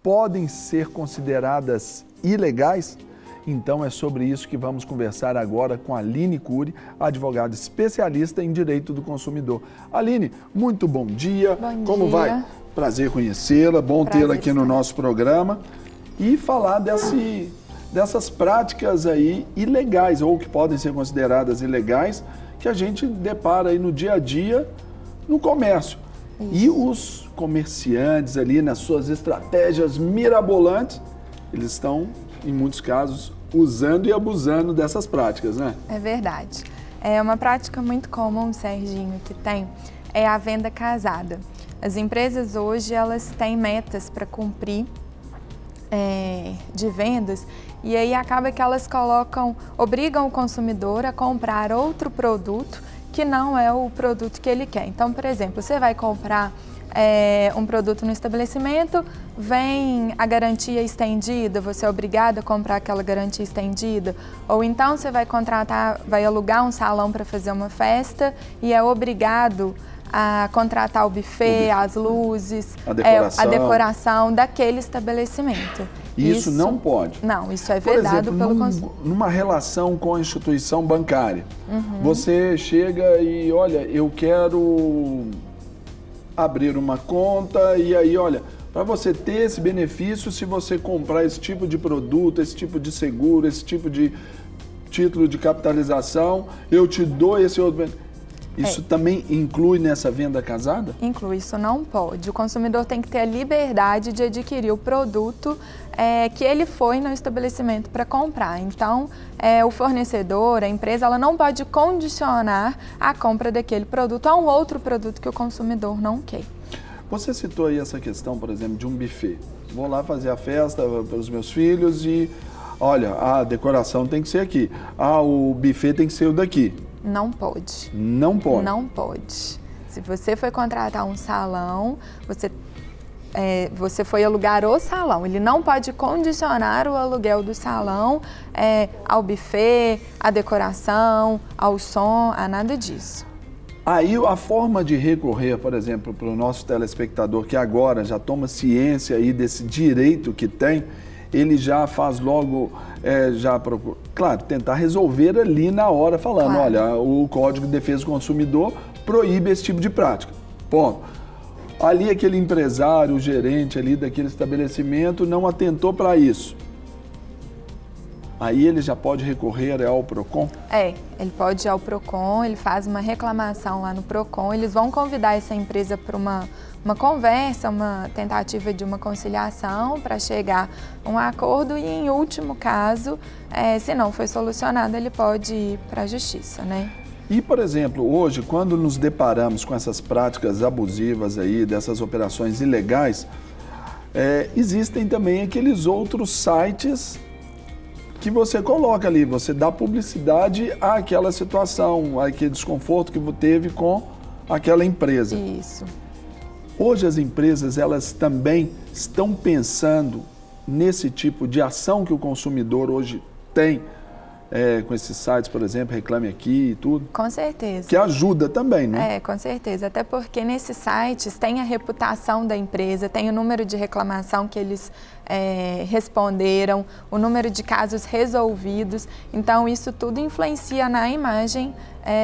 podem ser consideradas ilegais? Então é sobre isso que vamos conversar agora com a Aline Cury, advogada especialista em direito do consumidor. Aline, muito bom dia. Bom Como dia. vai? Prazer conhecê-la, bom tê-la aqui no estar. nosso programa e falar dessas práticas aí ilegais ou que podem ser consideradas ilegais que a gente depara aí no dia a dia no comércio. Isso. E os comerciantes ali nas suas estratégias mirabolantes, eles estão, em muitos casos, usando e abusando dessas práticas, né? É verdade. É uma prática muito comum, Serginho, que tem, é a venda casada. As empresas hoje, elas têm metas para cumprir de vendas e aí acaba que elas obrigam o consumidor a comprar outro produto que não é o produto que ele quer. Então, por exemplo, você vai comprar um produto no estabelecimento, vem a garantia estendida, você é obrigado a comprar aquela garantia estendida, ou então você vai alugar um salão para fazer uma festa e é obrigado a contratar o buffet, as luzes, a decoração daquele estabelecimento. Isso não pode? Não, isso é vedado pelo consumidor. Numa relação com a instituição bancária, você chega e, olha, eu quero abrir uma conta e aí, olha, para você ter esse benefício, se você comprar esse tipo de produto, esse tipo de seguro, esse tipo de título de capitalização, eu te dou esse outro benefício. Isso também inclui nessa venda casada? Inclui, isso não pode. O consumidor tem que ter a liberdade de adquirir o produto que ele foi no estabelecimento para comprar. Então, o fornecedor, a empresa, ela não pode condicionar a compra daquele produto a um outro produto que o consumidor não quer. Você citou aí essa questão, por exemplo, de um buffet. Vou lá fazer a festa para os meus filhos e, olha, a decoração tem que ser aqui. O buffet tem que ser o daqui. Não pode. Não pode? Não pode. Se você foi contratar um salão, você foi alugar o salão. Ele não pode condicionar o aluguel do salão ao buffet, à decoração, ao som, a nada disso. Aí a forma de recorrer, por exemplo, para o nosso telespectador que agora já toma ciência aí desse direito que tem, ele já faz logo, já procura, claro, tentar resolver ali na hora falando, claro, olha, o Código de Defesa do Consumidor proíbe esse tipo de prática. Ponto. Ali aquele empresário, o gerente ali daquele estabelecimento não atentou para isso. Aí ele já pode recorrer ao PROCON? Ele pode ir ao PROCON, ele faz uma reclamação lá no PROCON, eles vão convidar essa empresa para uma conversa, uma tentativa de uma conciliação para chegar a um acordo e, em último caso, se não foi solucionado, ele pode ir para a justiça, né? E, por exemplo, hoje, quando nos deparamos com essas práticas abusivas aí, dessas operações ilegais, existem também aqueles outros sites que você coloca ali, você dá publicidade àquela situação, àquele desconforto que teve com aquela empresa. Isso. Hoje as empresas, elas também estão pensando nesse tipo de ação que o consumidor hoje tem, com esses sites, por exemplo, Reclame Aqui e tudo? Com certeza. Que ajuda também, né? Com certeza. Até porque nesses sites tem a reputação da empresa, tem o número de reclamação que eles responderam, o número de casos resolvidos. Então, isso tudo influencia na imagem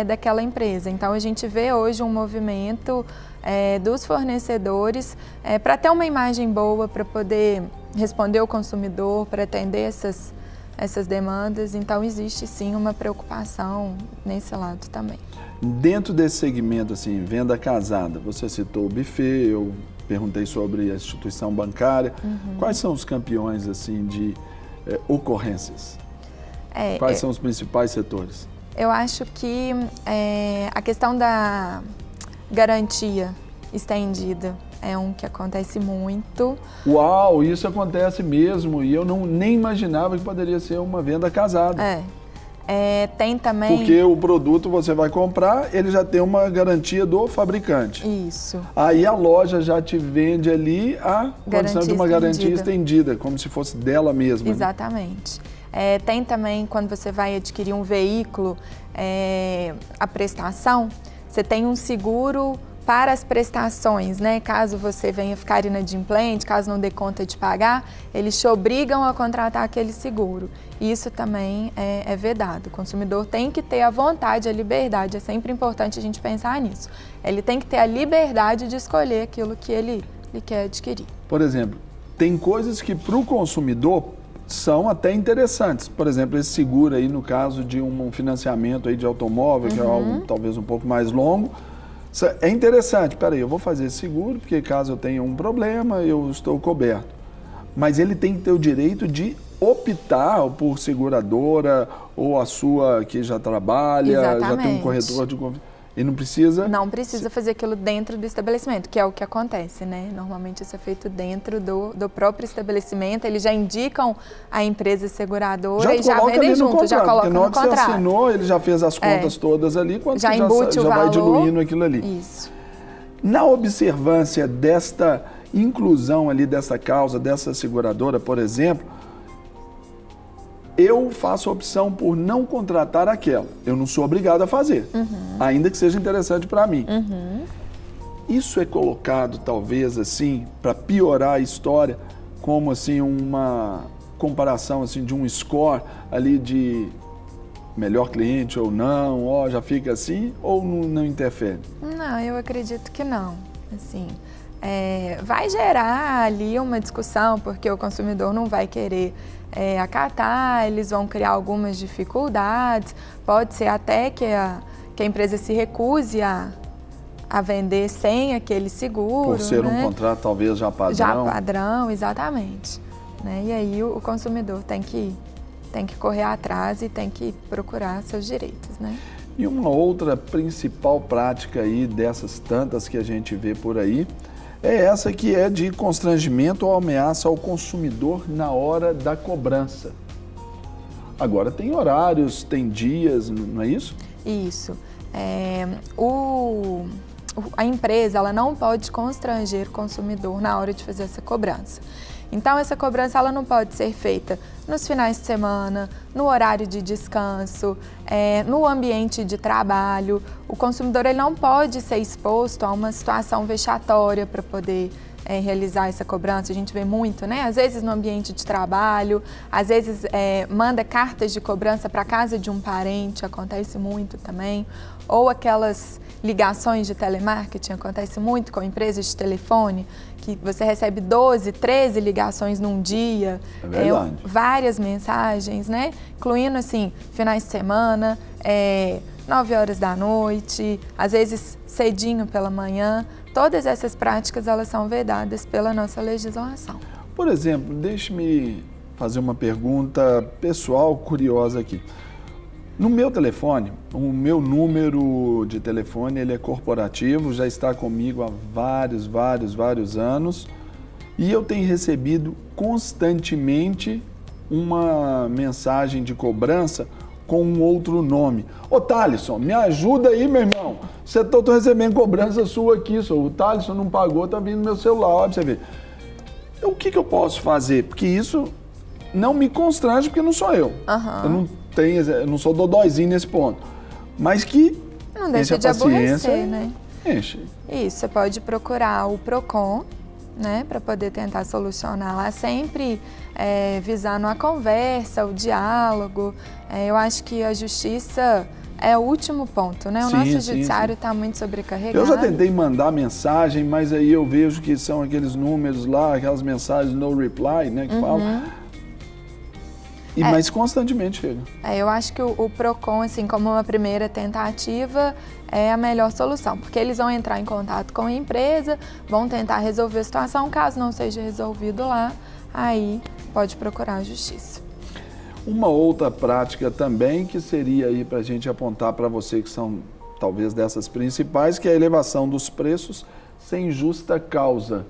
daquela empresa. Então, a gente vê hoje um movimento dos fornecedores para ter uma imagem boa, para poder responder o consumidor, para atender essas demandas, então existe sim uma preocupação nesse lado também. Dentro desse segmento, assim, venda casada, você citou o buffet, eu perguntei sobre a instituição bancária. Quais são os campeões, assim, de ocorrências? Quais são os principais setores? Eu acho que a questão da garantia estendida é um que acontece muito. Uau, isso acontece mesmo e eu nem imaginava que poderia ser uma venda casada. Tem também... Porque o produto você vai comprar, ele já tem uma garantia do fabricante. Isso. Aí a loja já te vende ali a condição de uma garantia estendida, como se fosse dela mesma. Exatamente. Tem também, quando você vai adquirir um veículo, a prestação, você tem um seguro para as prestações, né? Caso você venha ficar inadimplente, caso não dê conta de pagar, eles te obrigam a contratar aquele seguro. Isso também é vedado. O consumidor tem que ter a vontade, a liberdade. É sempre importante a gente pensar nisso. Ele tem que ter a liberdade de escolher aquilo que ele quer adquirir. Por exemplo, tem coisas que para o consumidor são até interessantes. Por exemplo, esse seguro aí no caso de um financiamento aí de automóvel, que é algo talvez um pouco mais longo. É interessante, peraí, eu vou fazer esse seguro, porque caso eu tenha um problema, eu estou coberto. Mas ele tem que ter o direito de optar por seguradora ou a sua que já trabalha, Exatamente. Já tem um corretor de confiança. E não precisa... Não precisa fazer aquilo dentro do estabelecimento, que é o que acontece, né? Normalmente isso é feito dentro do próprio estabelecimento, eles já indicam a empresa seguradora e já vendem junto, já colocam no contrato. Você assinou, ele já fez as contas todas ali, quando já você já vai diluindo aquilo ali. Isso. Na observância desta inclusão ali, dessa causa, dessa seguradora, por exemplo, eu faço a opção por não contratar aquela. Eu não sou obrigado a fazer, ainda que seja interessante para mim. Isso é colocado, talvez, assim, para piorar a história, como assim uma comparação assim, de um score ali de melhor cliente ou não, ó, já fica assim, ou não interfere? Não, eu acredito que não. Assim, vai gerar ali uma discussão, porque o consumidor não vai querer acatar, eles vão criar algumas dificuldades, pode ser até que a empresa se recuse a vender sem aquele seguro. Por ser um contrato talvez já padrão. Já padrão, exatamente. Né? E aí o consumidor tem que correr atrás e tem que procurar seus direitos, né? E uma outra principal prática aí dessas tantas que a gente vê por aí, é essa que é de constrangimento ou ameaça ao consumidor na hora da cobrança. Agora tem horários, tem dias, não é isso? Isso. A empresa ela não pode constranger o consumidor na hora de fazer essa cobrança. Então, essa cobrança ela não pode ser feita nos finais de semana, no horário de descanso, no ambiente de trabalho. O consumidor ele não pode ser exposto a uma situação vexatória para poder realizar essa cobrança. A gente vê muito, né? Às vezes no ambiente de trabalho, às vezes manda cartas de cobrança para casa de um parente, acontece muito também. Ou aquelas ligações de telemarketing, acontece muito com empresas de telefone, que você recebe 12, 13 ligações num dia, várias mensagens, né? Incluindo, assim, finais de semana, 9 horas da noite, às vezes cedinho pela manhã. Todas essas práticas, elas são vedadas pela nossa legislação. Por exemplo, deixe-me fazer uma pergunta pessoal, curiosa aqui. No meu telefone, o meu número de telefone, ele é corporativo, já está comigo há vários anos e eu tenho recebido constantemente uma mensagem de cobrança com um outro nome. Ô Thalisson, me ajuda aí, meu irmão. Eu tô recebendo cobrança sua aqui, o Thalisson não pagou, tá vindo no meu celular, ó, pra você ver. O que eu posso fazer? Porque isso não me constrange, porque não sou eu. Eu não sou dodóizinho nesse ponto. Mas que não deixa de aborrecer, né? Enche. Isso, você pode procurar o PROCON, né, para poder tentar solucionar lá, sempre visando a conversa, o diálogo. Eu acho que a justiça é o último ponto, né? O nosso judiciário está muito sobrecarregado. Eu já tentei mandar mensagem, mas aí eu vejo que são aqueles números lá, aquelas mensagens no reply, né, que falam. Mas constantemente chega. Eu acho que o PROCON, assim, como uma primeira tentativa, é a melhor solução, porque eles vão entrar em contato com a empresa, vão tentar resolver a situação, caso não seja resolvido lá, aí pode procurar a justiça. Uma outra prática também que seria aí para a gente apontar para você, que são talvez dessas principais, que é a elevação dos preços sem justa causa.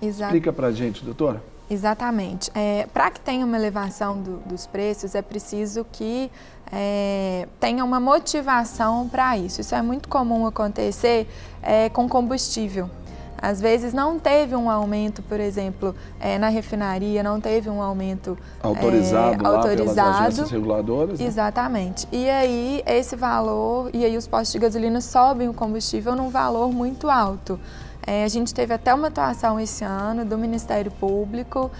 Explica para a gente, doutora. Exatamente. Para que tenha uma elevação dos preços, é preciso que tenha uma motivação para isso. Isso é muito comum acontecer com combustível. Às vezes não teve um aumento, por exemplo, na refinaria, não teve um aumento autorizado pelas agências reguladoras. Né? Exatamente. E aí esse valor, e aí os postos de gasolina sobem o combustível num valor muito alto. A gente teve até uma atuação esse ano do Ministério Público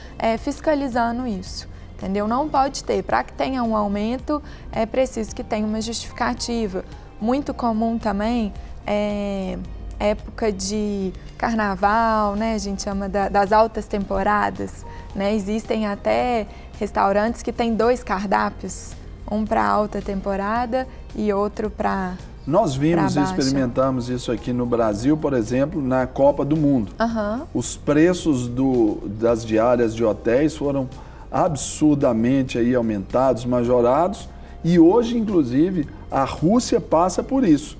fiscalizando isso. Entendeu? Não pode ter. Para que tenha um aumento, é preciso que tenha uma justificativa. Muito comum também época de carnaval, né? A gente chama das altas temporadas, né? Existem até restaurantes que têm 2 cardápios, um para alta temporada e outro para Nós vimos e experimentamos isso aqui no Brasil, por exemplo, na Copa do Mundo. Os preços das diárias de hotéis foram absurdamente aí aumentados, majorados, e hoje, inclusive, a Rússia passa por isso.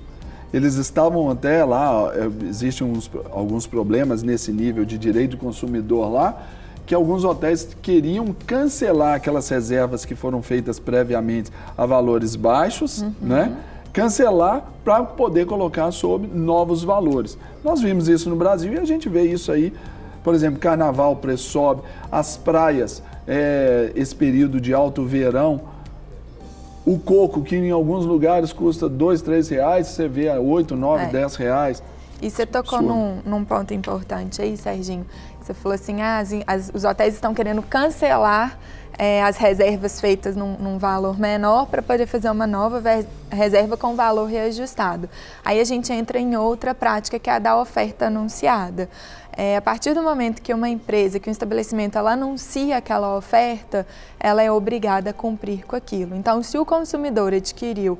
Eles estavam até lá, existem alguns problemas nesse nível de direito do consumidor lá, que alguns hotéis queriam cancelar aquelas reservas que foram feitas previamente a valores baixos, né? Cancelar para poder colocar sob novos valores. Nós vimos isso no Brasil e a gente vê isso aí, por exemplo, carnaval, o preço sobe, as praias, esse período de alto verão, o coco, que em alguns lugares custa R$2, R$3, você vê a R$8, R$9, R$10. E você tocou num ponto importante aí, Serginho. Você falou assim, os hotéis estão querendo cancelar as reservas feitas num valor menor para poder fazer uma nova reserva com valor reajustado. Aí a gente entra em outra prática, que é a da oferta anunciada. A partir do momento que uma empresa, que um estabelecimento, ela anuncia aquela oferta, ela é obrigada a cumprir com aquilo. Então, se o consumidor adquiriu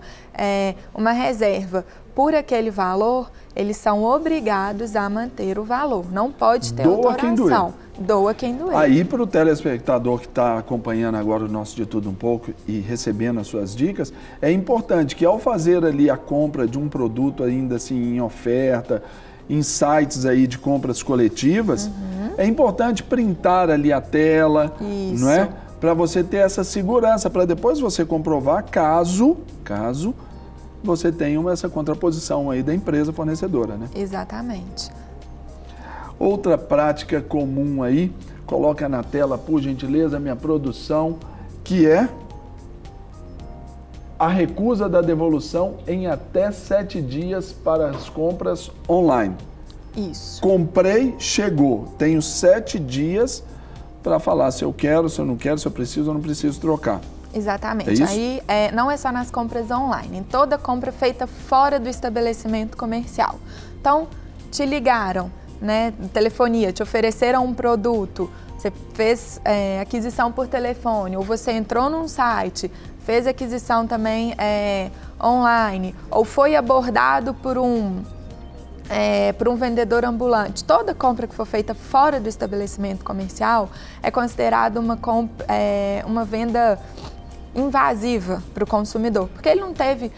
uma reserva por aquele valor, eles são obrigados a manter o valor. Não pode ter alteração. Doa quem doer. Aí, para o telespectador que está acompanhando agora o nosso De Tudo Um Pouco e recebendo as suas dicas, é importante que ao fazer ali a compra de um produto ainda assim em oferta, em sites aí de compras coletivas, é importante printar ali a tela, não é? Para você ter essa segurança, para depois você comprovar caso você tenha essa contraposição aí da empresa fornecedora, né? Exatamente. Outra prática comum aí, coloca na tela, por gentileza, minha produção, que é a recusa da devolução em até 7 dias para as compras online. Isso. Comprei, chegou. Tenho 7 dias para falar se eu quero, se eu não quero, se eu preciso ou não preciso trocar. Exatamente. É isso? Aí não é só nas compras online, em toda compra feita fora do estabelecimento comercial. Então, te ligaram, né, telefonia, te ofereceram um produto, você fez aquisição por telefone, ou você entrou num site, fez aquisição também online, ou foi abordado por um vendedor ambulante. Toda compra que for feita fora do estabelecimento comercial é considerada uma venda invasiva para o consumidor, porque ele não teve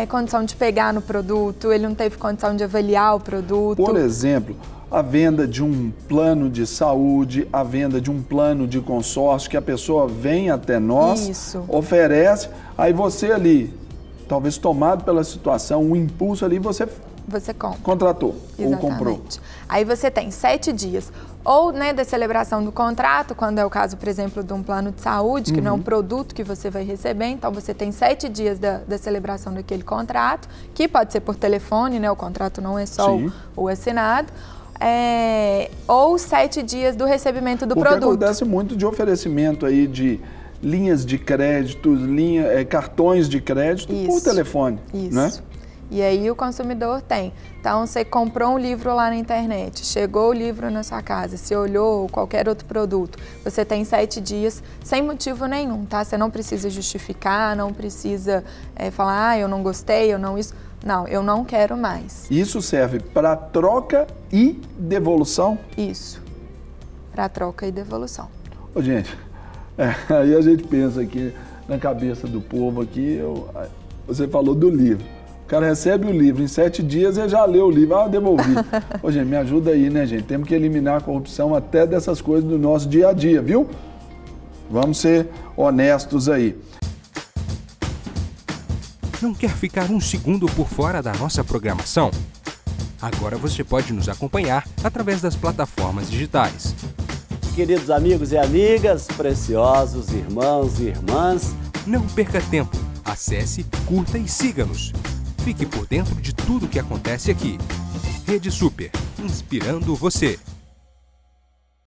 condição de pegar no produto, ele não teve condição de avaliar o produto. Por exemplo, a venda de um plano de saúde, a venda de um plano de consórcio, que a pessoa vem até nós, oferece, aí você ali, talvez tomado pela situação, um impulso ali, você contratou. Exatamente. Ou comprou. Aí você tem 7 dias, ou da celebração do contrato, quando é o caso, por exemplo, de um plano de saúde, que não é um produto que você vai receber, então você tem 7 dias da celebração daquele contrato, que pode ser por telefone, né? O contrato não é só o assinado, ou 7 dias do recebimento do produto. Porque acontece muito de oferecimento aí de linhas de crédito, cartões de crédito por telefone, né? E aí o consumidor tem. Então, você comprou um livro lá na internet, chegou o livro na sua casa, você olhou qualquer outro produto, você tem 7 dias sem motivo nenhum, tá? Você não precisa justificar, não precisa falar, eu não gostei, eu não isso. Não, eu não quero mais. Isso serve para troca e devolução? Isso, para troca e devolução. Ô, gente, aí a gente pensa aqui na cabeça do povo aqui, você falou do livro. O cara recebe o livro, em 7 dias ele já leu o livro, eu devolvi. Ô, gente, me ajuda aí, né, gente? Temos que eliminar a corrupção até dessas coisas do nosso dia a dia, viu? Vamos ser honestos aí. Não quer ficar um segundo por fora da nossa programação? Agora você pode nos acompanhar através das plataformas digitais. Queridos amigos e amigas, preciosos irmãos e irmãs, não perca tempo. Acesse, curta e siga-nos. Fique por dentro de tudo o que acontece aqui. Rede Super, inspirando você.